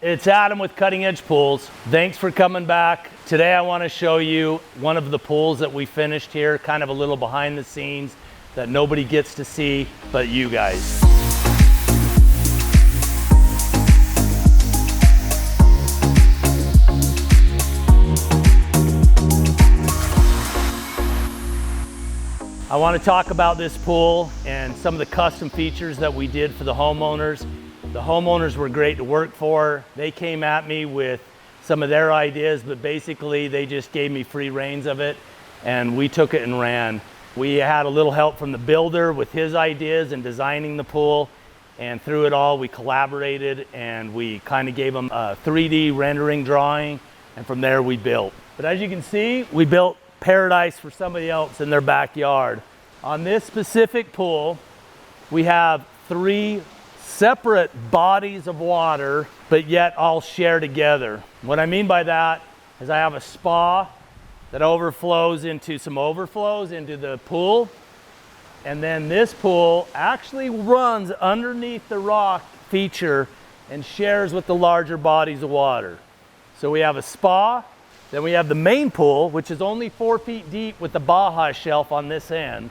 It's Adam with Cutting Edge Pools. Thanks for coming back. Today I want to show you one of the pools that we finished here, kind of a little behind the scenes that nobody gets to see but you guys. I want to talk about this pool and some of the custom features that we did for the homeowners. The homeowners were great to work for. They came at me with some of their ideas, but basically they just gave me free reins of it and we took it and ran. We had a little help from the builder with his ideas and designing the pool, and through it all we collaborated and we kind of gave them a 3D rendering drawing, and from there we built. But as you can see, we built paradise for somebody else in their backyard. On this specific pool, we have 3 separate bodies of water, but yet all share together. What I mean by that is I have a spa that overflows into some overflows into the pool, and then this pool actually runs underneath the rock feature and shares with the larger bodies of water. So we have a spa, then we have the main pool, which is only 4 feet deep with the Baja shelf on this end,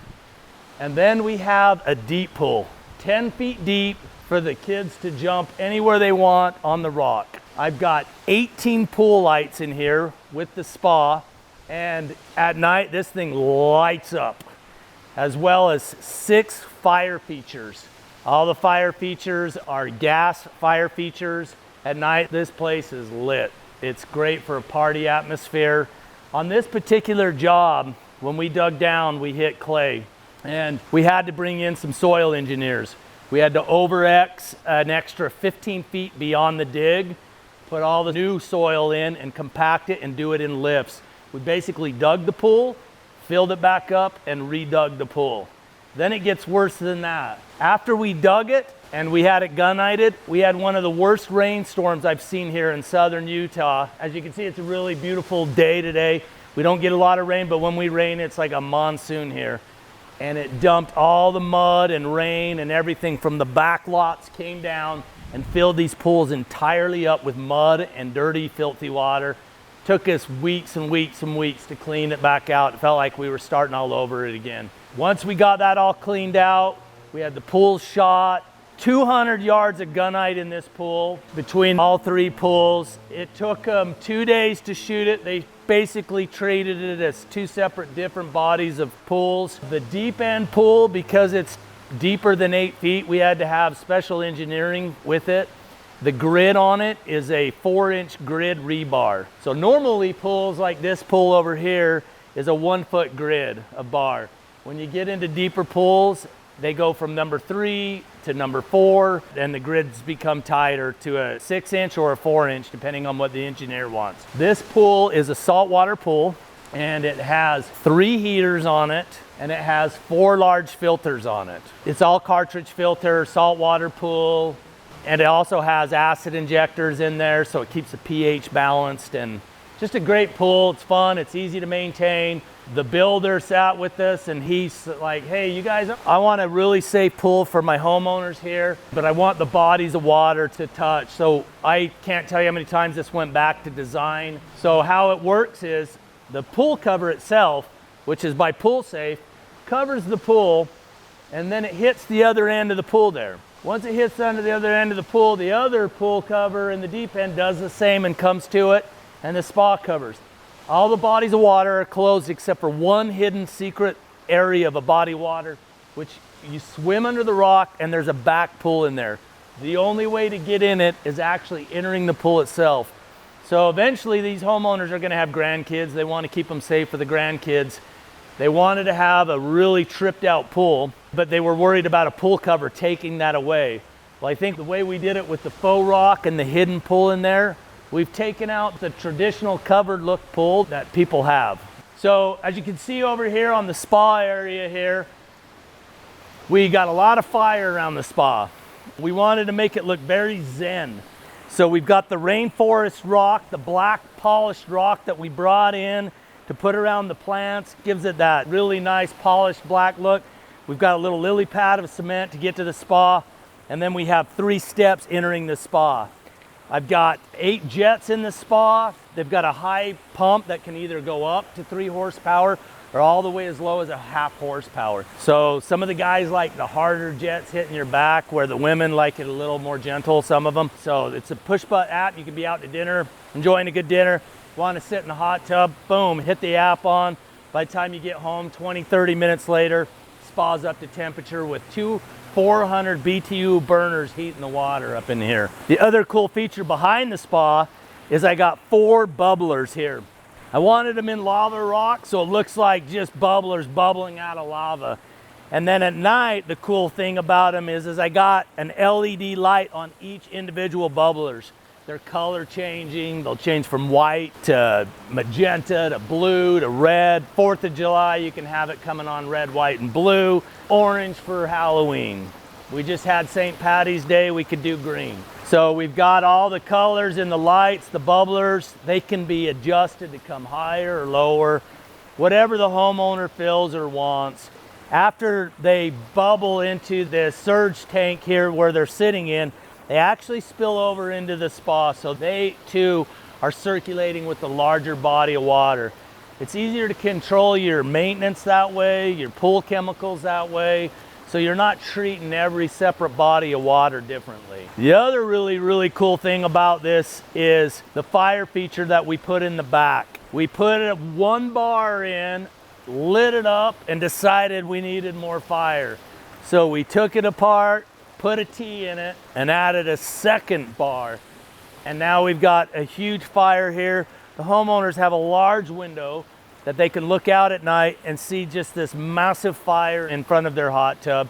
and then we have a deep pool, 10 feet deep, for the kids to jump anywhere they want on the rock. I've got 18 pool lights in here with the spa, and at night this thing lights up, as well as 6 fire features. All the fire features are gas fire features. At night this place is lit. It's great for a party atmosphere. On this particular job, when we dug down, we hit clay, and we had to bring in some soil engineers. We had to over-X an extra 15 feet beyond the dig, put all the new soil in and compact it and do it in lifts. We basically dug the pool, filled it back up, and redug the pool. Then it gets worse than that. After we dug it and we had it gunnighted, we had one of the worst rainstorms I've seen here in southern Utah. As you can see, it's a really beautiful day today. We don't get a lot of rain, but when we rain, it's like a monsoon here. And it dumped all the mud and rain and everything from the back lots, came down and filled these pools entirely up with mud and dirty, filthy water. Took us weeks and weeks and weeks to clean it back out. It felt like we were starting all over it again. Once we got that all cleaned out, we had the pool shot, 200 yards of gunite in this pool between all 3 pools. It took them 2 days to shoot it. They basically treated it as 2 separate different bodies of pools. The deep end pool, because it's deeper than 8 feet, we had to have special engineering with it. The grid on it is a 4-inch grid rebar. So normally pools like this pool over here is a 1-foot grid of bar. When you get into deeper pools, they go from number 3 to number 4, and the grids become tighter to a 6-inch or a 4-inch, depending on what the engineer wants. This pool is a saltwater pool, and it has 3 heaters on it, and it has 4 large filters on it. It's all cartridge filter, saltwater pool, and it also has acid injectors in there, so it keeps the pH balanced, and just a great pool. It's fun, it's easy to maintain. The builder sat with us and he's like, hey, you guys, I want a really safe pool for my homeowners here, but I want the bodies of water to touch. So I can't tell you how many times this went back to design. So how it works is the pool cover itself, which is by Pool Safe, covers the pool, and then it hits the other end of the pool there. Once it hits under the other end of the pool, the other pool cover in the deep end does the same and comes to it, and the spa covers. All the bodies of water are closed except for one hidden secret area of a body of water, which you swim under the rock and there's a back pool in there. The only way to get in it is actually entering the pool itself. So eventually these homeowners are gonna have grandkids. They wanna keep them safe for the grandkids. They wanted to have a really tripped out pool, but they were worried about a pool cover taking that away. Well, I think the way we did it with the faux rock and the hidden pool in there, we've taken out the traditional covered look pool that people have. So as you can see over here on the spa area here, we got a lot of fire around the spa. We wanted to make it look very zen. So we've got the rainforest rock, the black polished rock that we brought in to put around the plants, gives it that really nice polished black look. We've got a little lily pad of cement to get to the spa, and then we have 3 steps entering the spa. I've got 8 jets in the spa. They've got a high pump that can either go up to 3 horsepower or all the way as low as a 1/2 horsepower. So some of the guys like the harder jets hitting your back, where the women like it a little more gentle, some of them. So it's a push button app. You can be out to dinner, enjoying a good dinner, want to sit in the hot tub, boom, hit the app on. By the time you get home, 20, 30 minutes later, spa's up to temperature with 2 400 BTU burners heating the water up in here. The other cool feature behind the spa is I got 4 bubblers here. I wanted them in lava rock, so it looks like just bubblers bubbling out of lava. And then at night, the cool thing about them is I got an LED light on each individual bubblers. They're color changing. They'll change from white to magenta to blue to red. 4th of July, you can have it coming on red, white, and blue. Orange for Halloween. We just had St. Patty's Day, we could do green. So we've got all the colors in the lights, the bubblers. They can be adjusted to come higher or lower, whatever the homeowner feels or wants. After they bubble into the surge tank here where they're sitting in, they actually spill over into the spa, so they too are circulating with the larger body of water. It's easier to control your maintenance that way, your pool chemicals that way, so you're not treating every separate body of water differently. The other really cool thing about this is the fire feature that we put in the back. We put 1 bar in, lit it up, and decided we needed more fire. So we took it apart, put a T in it, and added a 2nd bar. And now we've got a huge fire here. The homeowners have a large window that they can look out at night and see just this massive fire in front of their hot tub.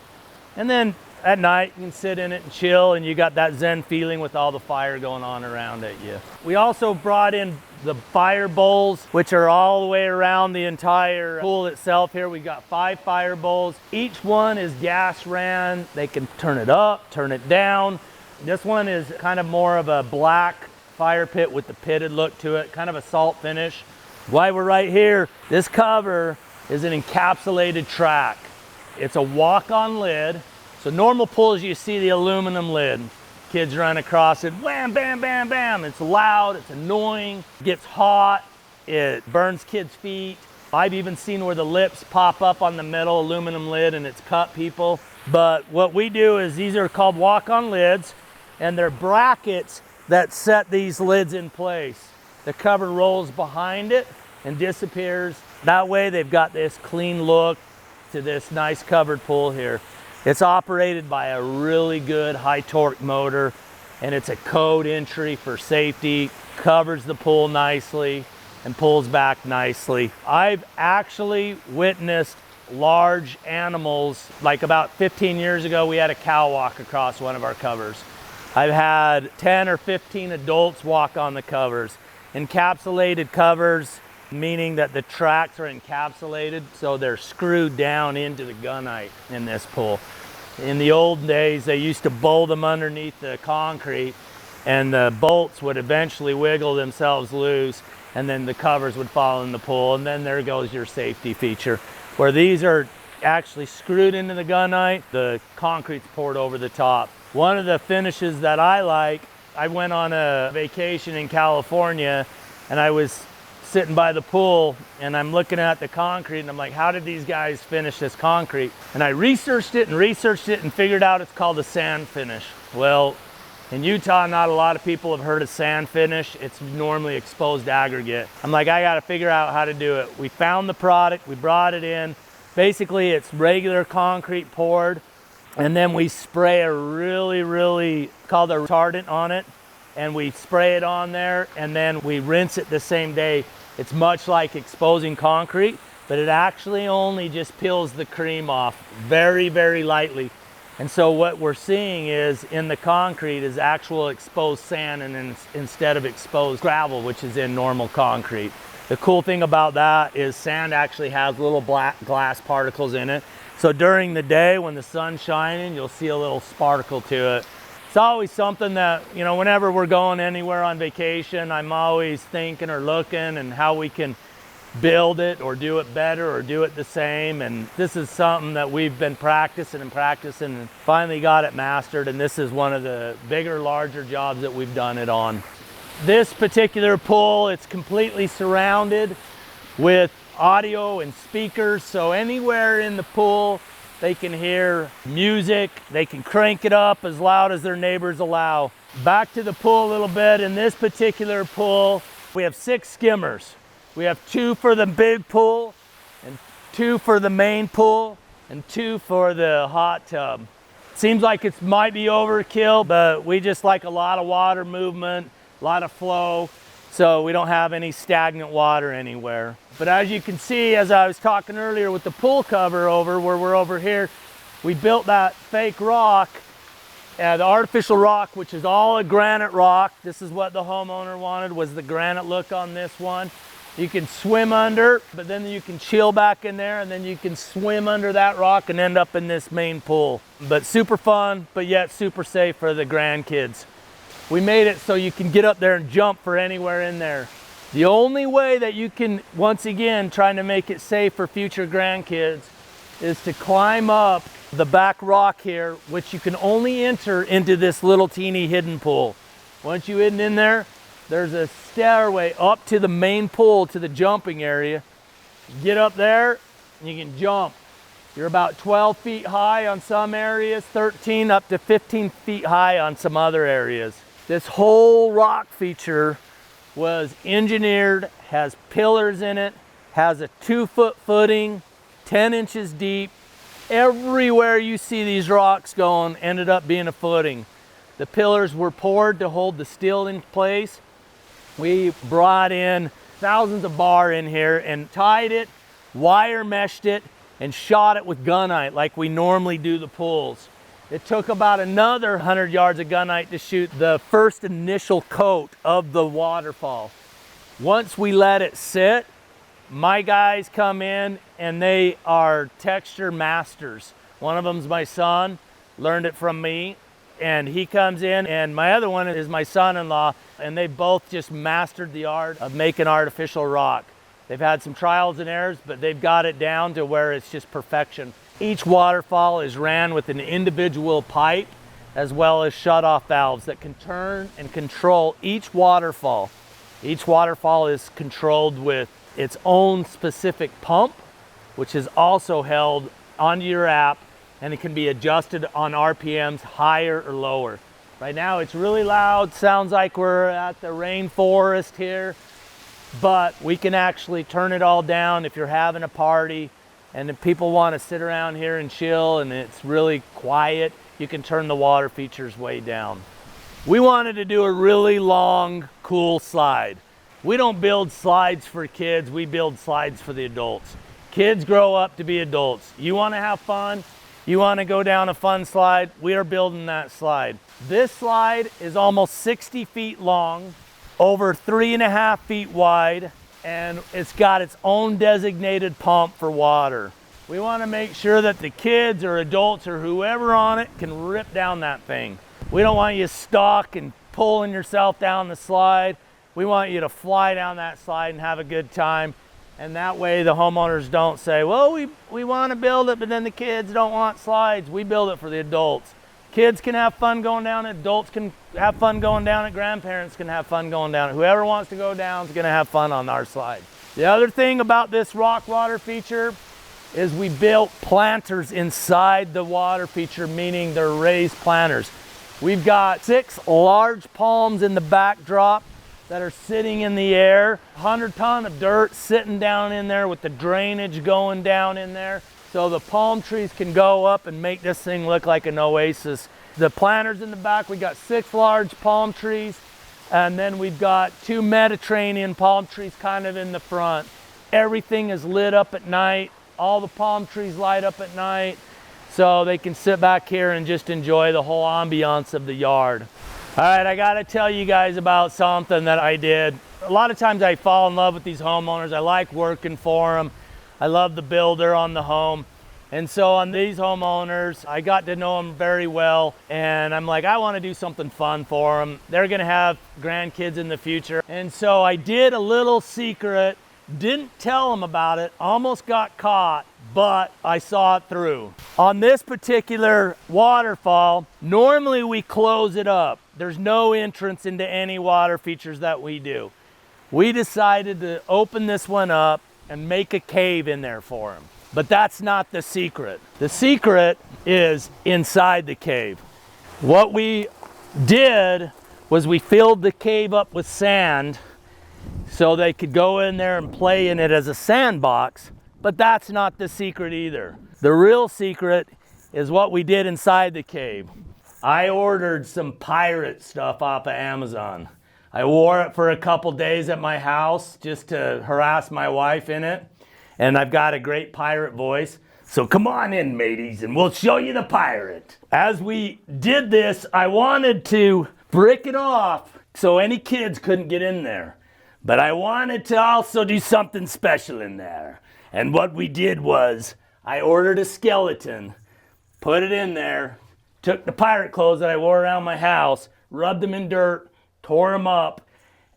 And then at night, you can sit in it and chill, and you got that zen feeling with all the fire going on around at you. We also brought in the fire bowls, which are all the way around the entire pool itself here. We got 5 fire bowls. Each one is gas ran. They can turn it up, turn it down. This one is kind of more of a black fire pit with the pitted look to it, kind of a salt finish. While we're right here, this cover is an encapsulated track. It's a walk-on lid. So normal pools, you see the aluminum lid. Kids run across it, wham, bam, bam, bam. It's loud, it's annoying, it gets hot, it burns kids' feet. I've even seen where the lips pop up on the metal aluminum lid and it's cut people. But what we do is these are called walk-on lids, and they're brackets that set these lids in place. The cover rolls behind it and disappears. That way they've got this clean look to this nice covered pool here. It's operated by a really good high torque motor, and it's a code entry for safety, covers the pool nicely and pulls back nicely. I've actually witnessed large animals, like about 15 years ago, we had a cow walk across one of our covers. I've had 10 or 15 adults walk on the covers. Encapsulated covers, meaning that the tracks are encapsulated, so they're screwed down into the gunite in this pool. In the old days, they used to bolt them underneath the concrete, and the bolts would eventually wiggle themselves loose, and then the covers would fall in the pool, and then there goes your safety feature. Where these are actually screwed into the gunite, the concrete's poured over the top. One of the finishes that I like, I went on a vacation in California, and I was sitting by the pool, and I'm looking at the concrete, and I'm like, how did these guys finish this concrete? And I researched it and figured out it's called a sand finish. Well, in Utah, not a lot of people have heard of sand finish. It's normally exposed aggregate. I'm like, I gotta figure out how to do it. We found the product, we brought it in. Basically, it's regular concrete poured, and then we spray a really called a retardant on it, and we spray it on there, and then we rinse it the same day. It's much like exposing concrete, but it actually only just peels the cream off very lightly. And so what we're seeing is in the concrete is actual exposed sand, and instead of exposed gravel, which is in normal concrete. The cool thing about that is sand actually has little black glass particles in it. So during the day when the sun's shining, you'll see a little sparkle to it. It's always something that, you know, whenever we're going anywhere on vacation, I'm always thinking or looking and how we can build it or do it better or do it the same. And this is something that we've been practicing and finally got it mastered. And this is one of the bigger, larger jobs that we've done it on. This particular pool, it's completely surrounded with audio and speakers. So anywhere in the pool, they can hear music. They can crank it up as loud as their neighbors allow. Back to the pool a little bit. In this particular pool, we have 6 skimmers. We have 2 for the big pool, and 2 for the main pool, and 2 for the hot tub. Seems like it might be overkill, but we just like a lot of water movement, a lot of flow, so we don't have any stagnant water anywhere. But as you can see, as I was talking earlier with the pool cover over, where we're over here, we built that fake rock, the artificial rock, which is all a granite rock. This is what the homeowner wanted, was the granite look on this one. You can swim under, but then you can chill back in there, and then you can swim under that rock and end up in this main pool. But super fun, but yet super safe for the grandkids. We made it so you can get up there and jump for anywhere in there. The only way that you can, once again, trying to make it safe for future grandkids, is to climb up the back rock here, which you can only enter into this little teeny hidden pool. Once you get in there, there's a stairway up to the main pool, to the jumping area. Get up there, and you can jump. You're about 12 feet high on some areas, 13 up to 15 feet high on some other areas. This whole rock feature was engineered, has pillars in it, has a 2-foot footing, 10 inches deep. Everywhere you see these rocks going ended up being a footing. The pillars were poured to hold the steel in place. We brought in thousands of bar in here and tied it, wire meshed it, and shot it with gunite like we normally do the pools. It took about another 100 yards of gunite to shoot the first initial coat of the waterfall. Once we let it sit, my guys come in and they are texture masters. One of them's my son, learned it from me. And he comes in, and my other one is my son-in-law, and they both just mastered the art of making artificial rock. They've had some trials and errors, but they've got it down to where it's just perfection. Each waterfall is ran with an individual pipe, as well as shut-off valves that can turn and control each waterfall. Each waterfall is controlled with its own specific pump, which is also held onto your app, and it can be adjusted on RPMs higher or lower. Right now it's really loud, sounds like we're at the rainforest here, but we can actually turn it all down if you're having a party and if people want to sit around here and chill and it's really quiet, you can turn the water features way down. We wanted to do a really long, cool slide. We don't build slides for kids, we build slides for the adults. Kids grow up to be adults. You want to have fun? You want to go down a fun slide? We are building that slide. This slide is almost 60 feet long, over 3.5 feet wide, and it's got its own designated pump for water. We want to make sure that the kids or adults or whoever on it can rip down that thing. We don't want you stuck and pulling yourself down the slide. We want you to fly down that slide and have a good time. And that way the homeowners don't say, well, we want to build it, but then the kids don't want slides. We build it for the adults. Kids can have fun going down it, adults can have fun going down it, grandparents can have fun going down it. Whoever wants to go down is going to have fun on our slide. The other thing about this rock water feature is we built planters inside the water feature, meaning they're raised planters. We've got 6 large palms in the backdrop that are sitting in the air, 100-ton of dirt sitting down in there with the drainage going down in there. So the palm trees can go up and make this thing look like an oasis. The planters in the back, we got 6 large palm trees, and then we've got 2 Mediterranean palm trees kind of in the front. Everything is lit up at night. All the palm trees light up at night, so they can sit back here and just enjoy the whole ambiance of the yard. All right, I gotta tell you guys about something that I did. A lot of times I fall in love with these homeowners. I like working for them. I love the builder on the home. And so on these homeowners, I got to know them very well. And I'm like, I wanna do something fun for them. They're gonna have grandkids in the future. And so I did a little secret Didn't tell them about it, almost got caught, but I saw it through. On this particular waterfall, normally we close it up. There's no entrance into any water features that we do. We decided to open this one up and make a cave in there for them. But that's not the secret. The secret is inside the cave. What we did was we filled the cave up with sand so they could go in there and play in it as a sandbox, but that's not the secret either. The real secret is what we did inside the cave. I ordered some pirate stuff off of Amazon. I wore it for a couple days at my house just to harass my wife in it, and I've got a great pirate voice. So come on in, mateys, and we'll show you the pirate. As we did this, I wanted to brick it off so any kids couldn't get in there. But I wanted to also do something special in there. And what we did was, I ordered a skeleton, put it in there, took the pirate clothes that I wore around my house, rubbed them in dirt, tore them up,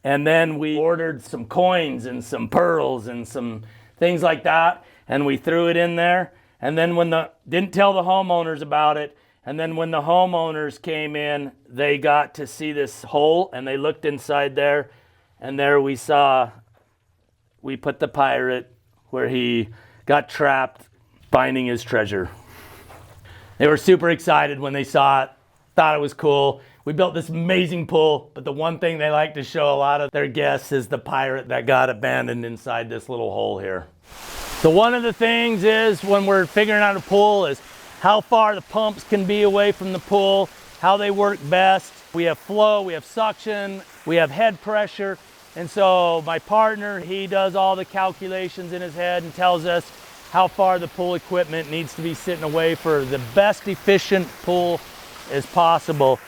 and then we ordered some coins and some pearls and some things like that, and we threw it in there. And then didn't tell the homeowners about it, and then when the homeowners came in, they got to see this hole, and they looked inside there, and there we put the pirate where he got trapped finding his treasure. They were super excited when they saw it, thought it was cool. We built this amazing pool, but the one thing they like to show a lot of their guests is the pirate that got abandoned inside this little hole here. So one of the things is when we're figuring out a pool is how far the pumps can be away from the pool, how they work best. We have flow, we have suction, we have head pressure. And so my partner, he does all the calculations in his head and tells us how far the pool equipment needs to be sitting away for the best efficient pool as possible.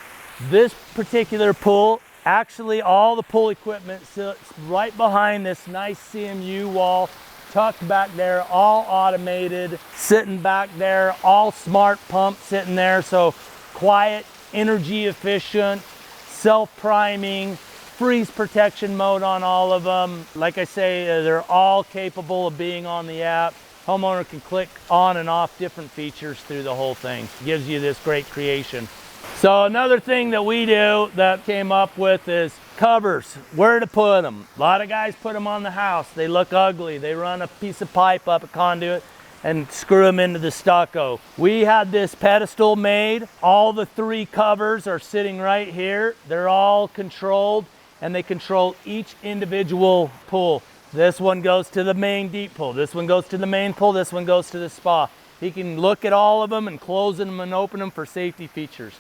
This particular pool, actually all the pool equipment sits right behind this nice CMU wall, tucked back there, all automated, sitting back there, all smart pumps sitting there. So quiet, energy efficient, self-priming, freeze protection mode on all of them. Like I say, they're all capable of being on the app. Homeowner can click on and off different features through the whole thing. Gives you this great creation. So another thing that we do that came up with is covers, where to put them. A lot of guys put them on the house. They look ugly. They run a piece of pipe up a conduit and screw them into the stucco. We had this pedestal made. All the 3 covers are sitting right here. They're all controlled, and they control each individual pool. This one goes to the main deep pool. This one goes to the main pool. This one goes to the spa. He can look at all of them and close them and open them for safety features.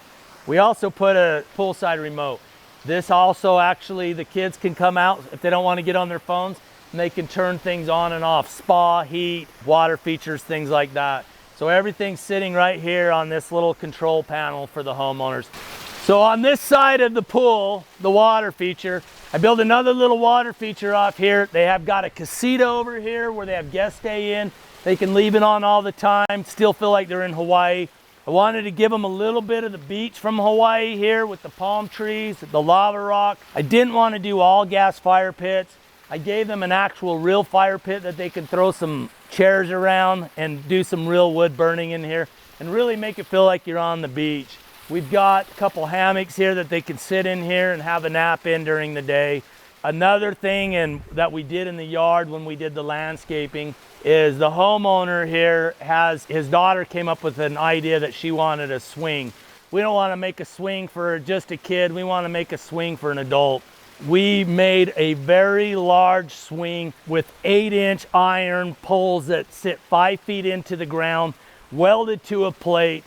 We also put a poolside remote. This also actually, the kids can come out if they don't want to get on their phones, and they can turn things on and off. Spa, heat, water features, things like that. So everything's sitting right here on this little control panel for the homeowners. So on this side of the pool, the water feature, I built another little water feature off here. They have got a casita over here where they have guests stay in. They can leave it on all the time, still feel like they're in Hawaii. I wanted to give them a little bit of the beach from Hawaii here with the palm trees, the lava rock. I didn't want to do all gas fire pits. I gave them an actual real fire pit that they can throw some chairs around and do some real wood burning in here and really make it feel like you're on the beach. We've got a couple hammocks here that they can sit in here and have a nap in during the day. Another thing that we did in the yard when we did the landscaping is the homeowner here his daughter came up with an idea that she wanted a swing. We don't want to make a swing for just a kid. We want to make a swing for an adult. We made a very large swing with 8-inch iron poles that sit 5 feet into the ground, welded to a plate,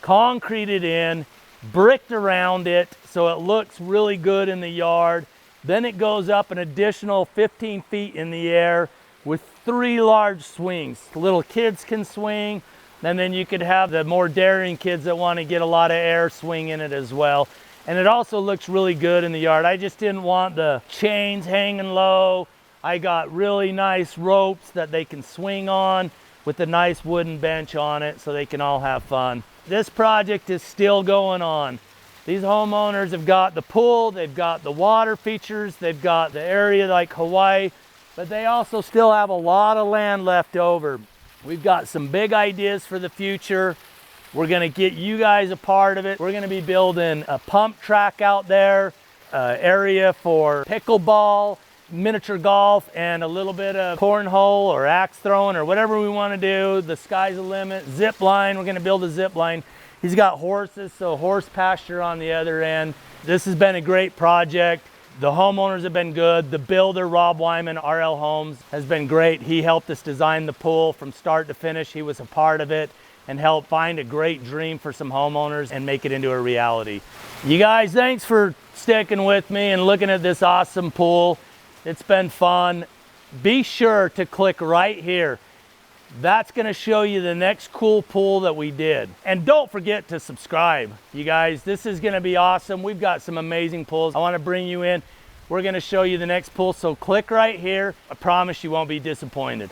concreted in, bricked around it so it looks really good in the yard. Then it goes up an additional 15 feet in the air with 3 large swings. Little kids can swing, and then you could have the more daring kids that want to get a lot of air swing in it as well. And it also looks really good in the yard. I just didn't want the chains hanging low. I got really nice ropes that they can swing on with a nice wooden bench on it so they can all have fun. This project is still going on. These homeowners have got the pool, they've got the water features, they've got the area like Hawaii. but they also still have a lot of land left over. We've got some big ideas for the future. We're gonna get you guys a part of it. We're gonna be building a pump track out there, area for pickleball, miniature golf, and a little bit of cornhole or axe throwing or whatever we wanna do. The sky's the limit. Zip line, we're gonna build a zip line. He's got horses, so horse pasture on the other end. This has been a great project. The homeowners have been good. The builder, Rob Wyman, RL Homes, has been great. He helped us design the pool from start to finish. He was a part of it and helped find a great dream for some homeowners and make it into a reality. You guys, thanks for sticking with me and looking at this awesome pool. It's been fun. Be sure to click right here. That's gonna show you the next cool pool that we did. And don't forget to subscribe, you guys. This is gonna be awesome. We've got some amazing pools. I wanna bring you in. We're gonna show you the next pool, so click right here. I promise you won't be disappointed.